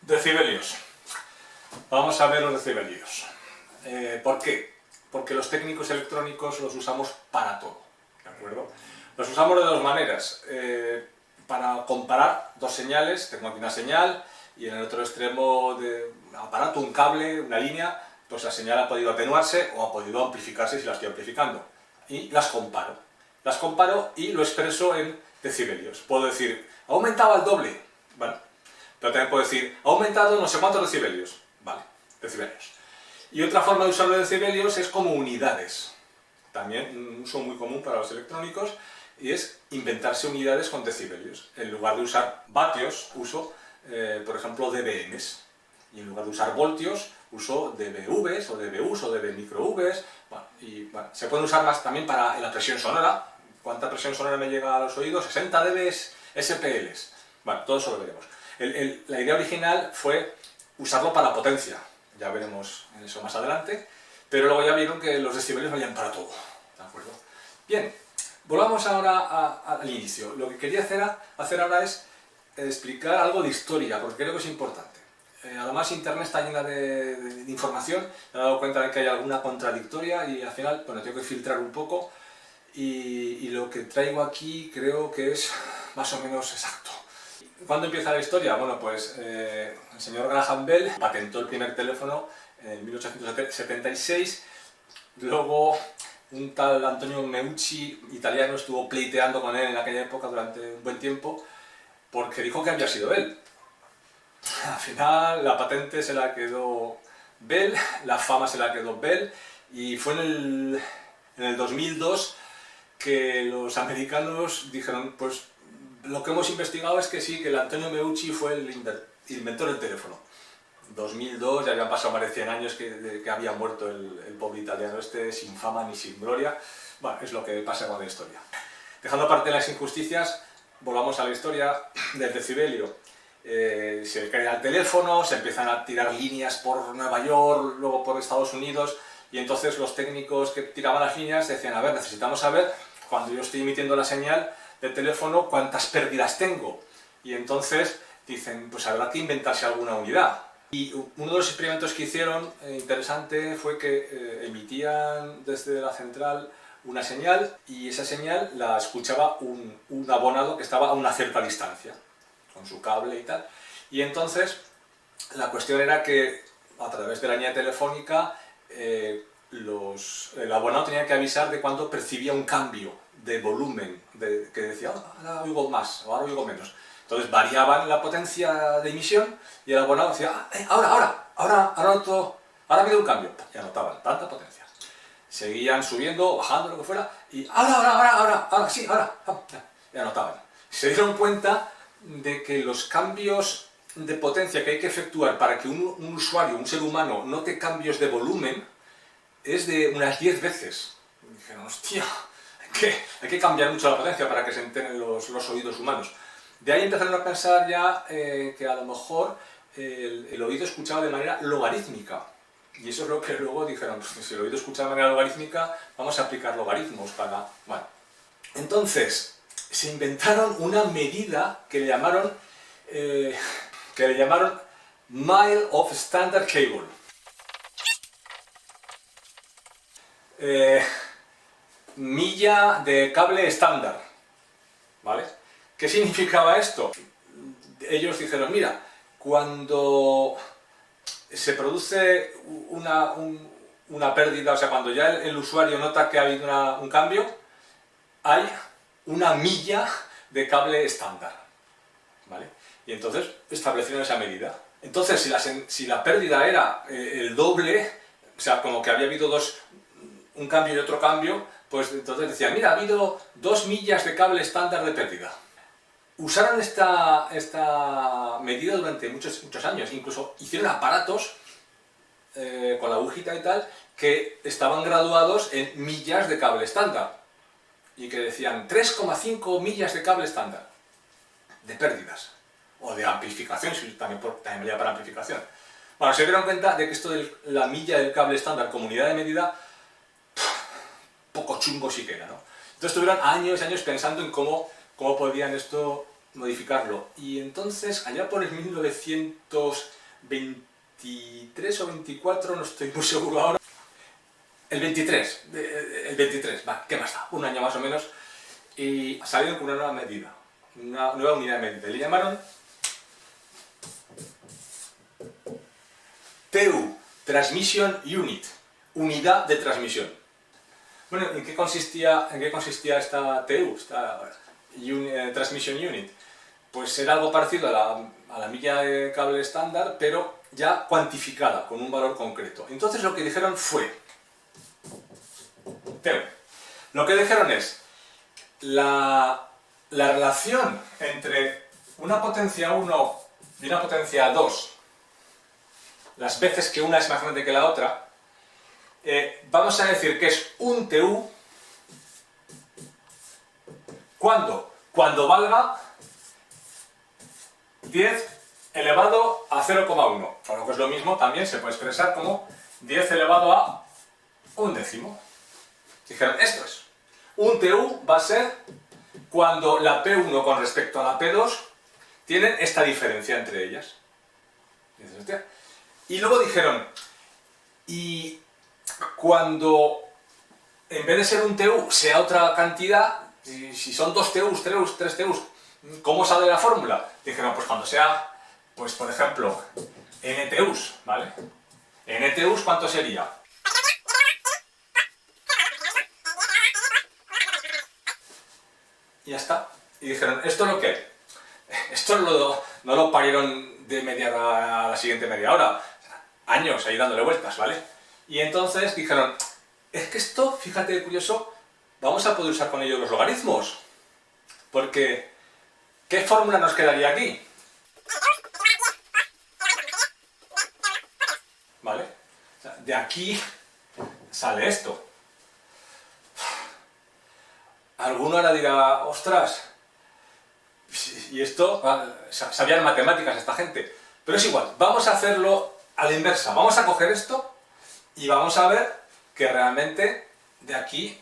Decibelios. Vamos a ver los decibelios. ¿Por qué? Porque los técnicos electrónicos los usamos para todo, ¿de acuerdo? Los usamos de dos maneras. Para comparar dos señales, tengo aquí una señal y en el otro extremo del aparato, un cable, una línea, pues la señal ha podido atenuarse o ha podido amplificarse si la estoy amplificando. Y las comparo. Las comparo y lo expreso en decibelios. Puedo decir, ha aumentado al doble. Bueno, pero también puedo decir, ha aumentado no sé cuántos decibelios. Vale, decibelios. Y otra forma de usar los decibelios es como unidades. También un uso muy común para los electrónicos y es inventarse unidades con decibelios. En lugar de usar vatios, uso, por ejemplo, dBms. Y en lugar de usar voltios, uso dBvs o dBus o dB microvs. Bueno, se pueden usar más también para la presión sonora. ¿Cuánta presión sonora me llega a los oídos? 60 dBs SPLs. Bueno, todo eso lo veremos. La idea original fue usarlo para potencia. Ya veremos eso más adelante. Pero luego ya vieron que los decibelios valían para todo. ¿De acuerdo? Bien, volvamos ahora al inicio. Lo que quería hacer ahora es explicar algo de historia, porque creo que es importante. Además, Internet está llena de información. Me he dado cuenta de que hay alguna contradictoria y al final, bueno, tengo que filtrar un poco. Y lo que traigo aquí creo que es más o menos exacto. ¿Cuándo empieza la historia? Bueno, pues el señor Graham Bell patentó el primer teléfono en 1876. Luego un tal Antonio Meucci, italiano, estuvo pleiteando con él en aquella época durante un buen tiempo porque dijo que había sido él. Al final la patente se la quedó Bell, la fama se la quedó Bell y fue en el 2002 que los americanos dijeron, pues lo que hemos investigado es que sí, que el Antonio Meucci fue el inventor del teléfono. 2002, ya habían pasado más de 100 años que había muerto el pobre italiano este, sin fama ni sin gloria. Bueno, es lo que pasa con la historia. Dejando aparte las injusticias, volvamos a la historia del decibelio. Se crea el teléfono, se empiezan a tirar líneas por Nueva York, luego por Estados Unidos, y entonces los técnicos que tiraban las líneas decían, a ver, necesitamos saber, cuando yo estoy emitiendo la señal del teléfono, cuántas pérdidas tengo. Y entonces dicen, pues habrá que inventarse alguna unidad. Y uno de los experimentos que hicieron, interesante, fue que emitían desde la central una señal, y esa señal la escuchaba un abonado que estaba a una cierta distancia, con su cable y tal. Y entonces la cuestión era que a través de la línea telefónica el abonado tenía que avisar de cuando percibía un cambio de volumen, que decía, ahora oigo más o ahora oigo menos. Entonces variaban la potencia de emisión y el abonado decía, ahora ha habido un cambio. Y anotaban tanta potencia. Seguían subiendo, bajando, lo que fuera, y ahora, sí, y anotaban. Se dieron cuenta de que los cambios de potencia que hay que efectuar para que un usuario, un ser humano, note cambios de volumen es de unas 10 veces. Y dijeron, hostia, hay que cambiar mucho la potencia para que se enteren los oídos humanos. De ahí empezaron a pensar ya que a lo mejor el oído escuchaba de manera logarítmica. Y eso es lo que luego dijeron, pues si el oído escucha de manera logarítmica, vamos a aplicar logaritmos para... Bueno, entonces se inventaron una medida que le llamaron Mile of Standard Cable. Milla de cable estándar, ¿vale? ¿Qué significaba esto? Ellos dijeron, mira, cuando se produce una pérdida, o sea, cuando ya el usuario nota que ha habido un cambio, hay una milla de cable estándar, ¿vale? Y entonces establecieron esa medida. Entonces, si la pérdida era el doble, o sea, como que había habido un cambio y otro cambio, pues entonces decían, mira, ha habido 2 millas de cable estándar de pérdida. Usaron esta medida durante muchos años, incluso hicieron aparatos con la agujita y tal, que estaban graduados en millas de cable estándar, y que decían 3,5 millas de cable estándar de pérdidas, o de amplificación, si también valía para amplificación. Bueno, se dieron cuenta de que esto de la milla del cable estándar como unidad de medida, poco chungo sí que era, ¿no? Entonces estuvieron años y años pensando en cómo podían esto modificarlo. Y entonces, allá por el 1923 o 24, no estoy muy seguro ahora, el 23, va, ¿qué más da? Un año más o menos, y salieron con una nueva medida, una nueva unidad de medida. Le llamaron TU, Transmission Unit, unidad de transmisión. Bueno, ¿en qué consistía esta TU, Transmission Unit? Pues era algo parecido a la milla de cable estándar, pero ya cuantificada, con un valor concreto. Entonces lo que dijeron fue, TU, lo que dijeron es, la relación entre una potencia 1 y una potencia 2, las veces que una es más grande que la otra, vamos a decir que es un TU cuando valga 10 elevado a 0,1, o lo que es lo mismo, también se puede expresar como 10 elevado a un décimo. Dijeron, esto es, un TU va a ser cuando la P1 con respecto a la P2 tienen esta diferencia entre ellas. Y luego dijeron, y cuando en vez de ser un TU sea otra cantidad, si son 2 TUs, 3 TUs, ¿cómo sale la fórmula? Dijeron, pues cuando sea, pues por ejemplo, N TUs, ¿vale? N TUs, ¿cuánto sería? Y ya está. Y dijeron, ¿esto es lo que? Esto no lo parieron de media hora a la siguiente media hora. Años ahí dándole vueltas, ¿vale? Y entonces dijeron, es que esto, fíjate qué curioso, vamos a poder usar con ello los logaritmos. Porque, ¿qué fórmula nos quedaría aquí? ¿Vale? O sea, de aquí sale esto. Alguno ahora dirá, ostras, y esto, sabían matemáticas esta gente. Pero es igual, vamos a hacerlo a la inversa. Vamos a coger esto y vamos a ver que realmente de aquí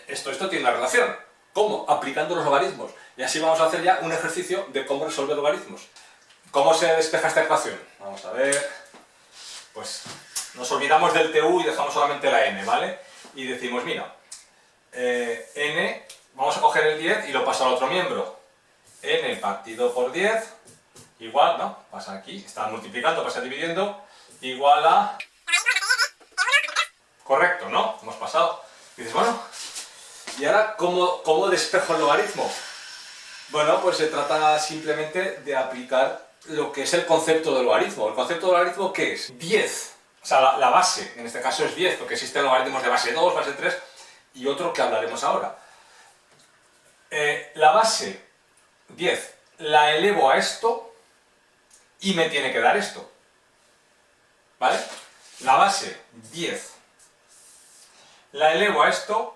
esto tiene una relación. ¿Cómo? Aplicando los logaritmos. Y así vamos a hacer ya un ejercicio de cómo resolver logaritmos. ¿Cómo se despeja esta ecuación? Vamos a ver. Pues nos olvidamos del TU y dejamos solamente la n, ¿vale? Y decimos, mira, n, vamos a coger el 10 y lo paso al otro miembro. N partido por 10, igual, ¿no? Pasa aquí, está multiplicando, pasa dividiendo, igual a... Correcto, ¿no? Hemos pasado. Y dices, bueno, ¿y ahora cómo despejo el logaritmo? Bueno, pues se trata simplemente de aplicar lo que es el concepto del logaritmo. ¿El concepto del logaritmo qué es? 10. O sea, la base, en este caso es 10, porque existen logaritmos de base 2, base 3 y otro que hablaremos ahora. La base 10 la elevo a esto y me tiene que dar esto. ¿Vale? La base 10 la elevo a esto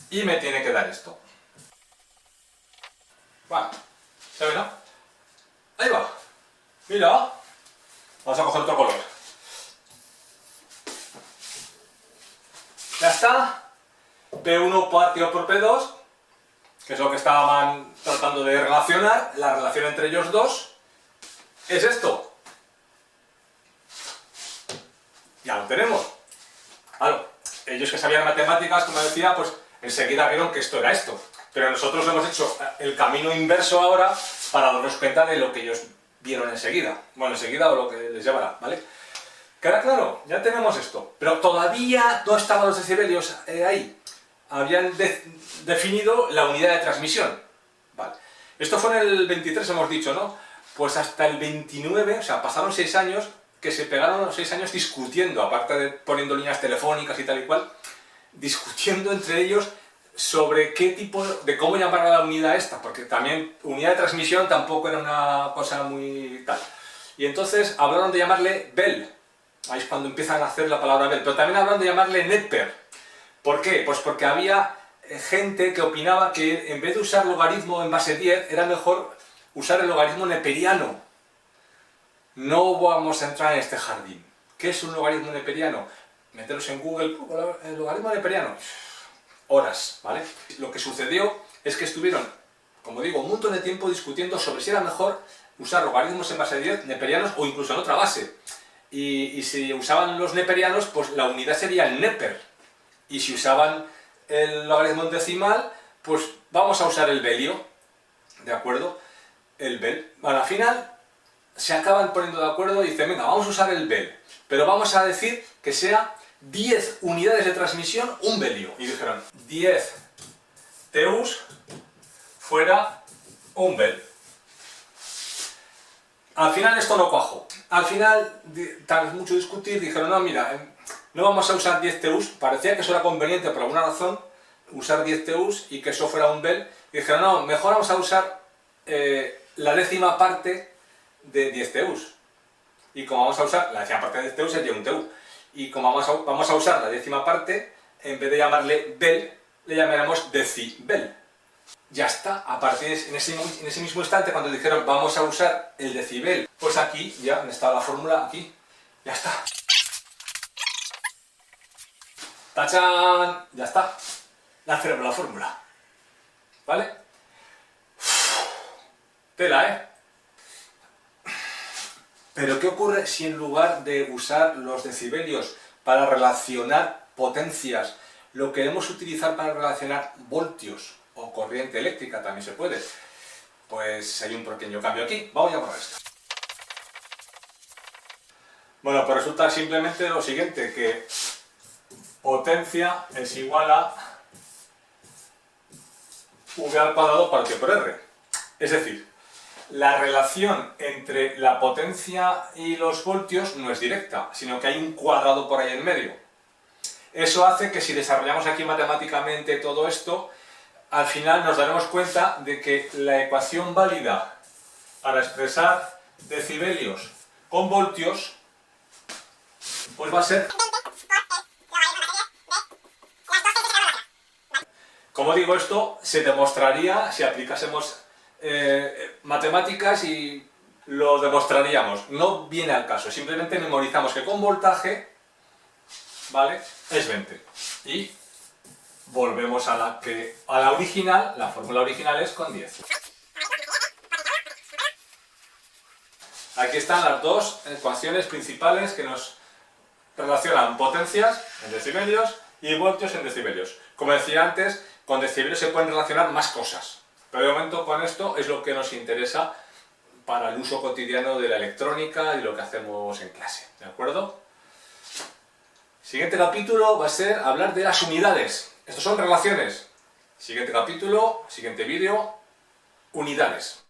y me tiene que dar esto. Vale, ¿se ve, no? Ahí va. Mira. Vamos a coger otro color. Ya está. P1 partido por P2, que es lo que estaban tratando de relacionar. La relación entre ellos dos es esto. Ya lo tenemos. Claro, ellos que sabían matemáticas, como decía, pues enseguida vieron que esto era esto. Pero nosotros hemos hecho el camino inverso ahora para darnos cuenta de lo que ellos vieron enseguida. Bueno, enseguida o lo que les llevará, ¿vale? ¿Queda claro? Ya tenemos esto. Pero todavía no estaban los decibelios ahí. Habían definido la unidad de transmisión. Vale. Esto fue en el 23, hemos dicho, ¿no? Pues hasta el 29, o sea, pasaron 6 años, que se pegaron los 6 años discutiendo, aparte de poniendo líneas telefónicas y tal y cual, discutiendo entre ellos sobre qué tipo de cómo llamar a la unidad esta, porque también unidad de transmisión tampoco era una cosa muy tal. Y entonces hablaron de llamarle Bell, ahí es cuando empiezan a hacer la palabra Bell, pero también hablaron de llamarle Neper. ¿Por qué? Pues porque había gente que opinaba que en vez de usar logaritmo en base 10 era mejor usar el logaritmo neperiano. No vamos a entrar en este jardín. ¿Qué es un logaritmo neperiano? Meteros en Google, el logaritmo neperiano. Horas, ¿vale? Lo que sucedió es que estuvieron, como digo, un montón de tiempo discutiendo sobre si era mejor usar logaritmos en base 10 neperianos o incluso en otra base. Y si usaban los neperianos, pues la unidad sería el neper. Y si usaban el logaritmo en decimal, pues vamos a usar el belio, ¿de acuerdo? El bel. Bueno, al final se acaban poniendo de acuerdo y dicen, venga, vamos a usar el bel, pero vamos a decir que sea 10 unidades de transmisión, un belio. Y dijeron, 10 teus fuera un bel. Al final esto no cuajó. Al final, tras mucho discutir, dijeron, no, mira, no vamos a usar 10 teus. Parecía que eso era conveniente por alguna razón, usar 10 teus y que eso fuera un bel. Y dijeron, no, mejor vamos a usar la décima parte de 10 teus. Y como vamos a usar la décima parte de 10 teus, sería un teu. Y como vamos a usar la décima parte, en vez de llamarle bel, le llamaremos decibel. Ya está, a partir de en ese mismo instante, cuando dijeron vamos a usar el decibel, pues aquí ya está la fórmula, aquí, ya está. ¡Tachán! Ya está. La tenemos la fórmula. ¿Vale? Tela, ¿eh? Pero ¿qué ocurre si en lugar de usar los decibelios para relacionar potencias, lo queremos utilizar para relacionar voltios o corriente eléctrica? También se puede. Pues hay un pequeño cambio aquí. Vamos a borrar esto. Bueno, pues resulta simplemente lo siguiente, que potencia es igual a V al cuadrado partido por R. Es decir, la relación entre la potencia y los voltios no es directa, sino que hay un cuadrado por ahí en medio. Eso hace que si desarrollamos aquí matemáticamente todo esto, al final nos daremos cuenta de que la ecuación válida para expresar decibelios con voltios, pues va a ser... Como digo, esto se demostraría si aplicásemos matemáticas y lo demostraríamos. No viene al caso, simplemente memorizamos que con voltaje, ¿vale?, es 20. Y volvemos a la original, la fórmula original es con 10. Aquí están las dos ecuaciones principales que nos relacionan potencias en decibelios y voltios en decibelios. Como decía antes, con decibelios se pueden relacionar más cosas. Pero de momento con esto es lo que nos interesa para el uso cotidiano de la electrónica y lo que hacemos en clase, ¿de acuerdo? Siguiente capítulo va a ser hablar de las unidades. Estos son relaciones. Siguiente capítulo, siguiente vídeo, unidades.